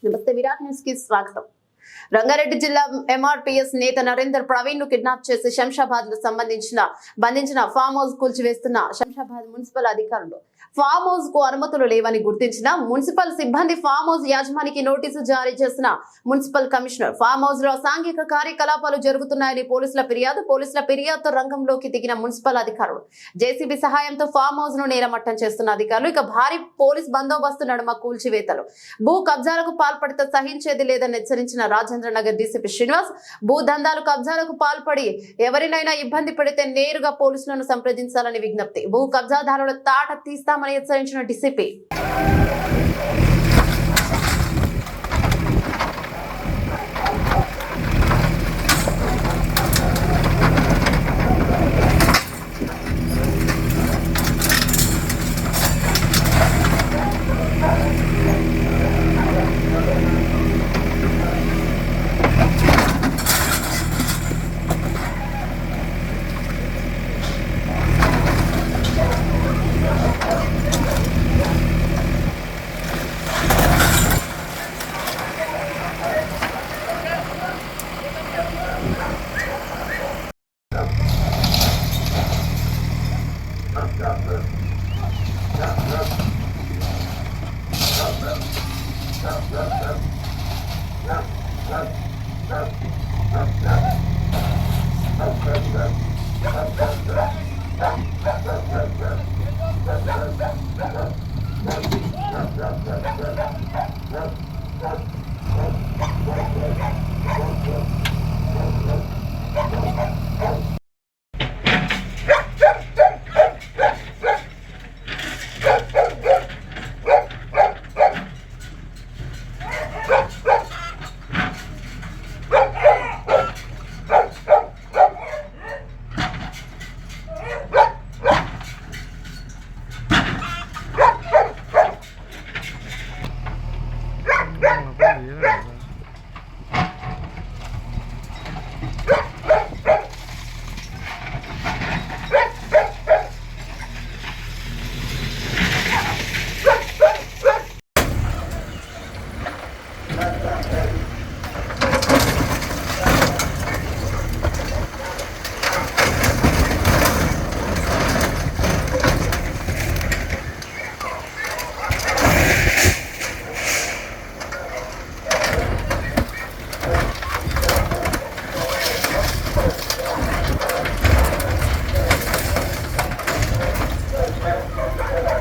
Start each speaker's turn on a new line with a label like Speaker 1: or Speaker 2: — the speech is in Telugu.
Speaker 1: నమస్తే విరాట్ న్యూస్ కి స్వాగతం. రంగారెడ్డి జిల్లా ఎంఆర్పీఎస్ నేత నరేందర్ ప్రవీణ్ ను కిడ్నాప్ చేసి శంషాబాద్ లో బంధించిన ఫామ్ హౌస్ కూల్చివేస్తున్న శంషాబాద్ మున్సిపల్ అధికారులు ఫామ్ హౌస్ కు అనుమతులు లేవని గుర్తించిన మున్సిపల్ సిబ్బంది ఫామ్ హౌస్ యాజమానికి నోటీసు జారీ చేసిన మున్సిపల్ కమిషనర్ ఫామ్ హౌస్ లో అసాంఘిక కార్యకలాపాలు జరుగుతున్నాయని పోలీసుల ఫిర్యాదుతో రంగంలోకి దిగిన మున్సిపల్ అధికారులు జేసీబీ సహాయంతో ఫామ్ హౌస్ ను నేలమట్టం చేస్తున్న అధికారులు ఇక భారీ పోలీస్ బందోబస్తు నడుమ కూల్చివేతలు భూ కబ్జాలకు పాల్పడితే సహించేది లేదని హెచ్చరించిన రాజేంద్ర నగర్ డీసీపీ శ్రీనివాస్ భూ దందాలు కబ్జాలకు పాల్పడి ఎవరినైనా ఇబ్బంది పెడితే నేరుగా పోలీసులను సంప్రదించాలని విజ్ఞప్తి భూ కబ్జాదారుల తాట తీస్తామని హెచ్చరించిన డీసీపీ.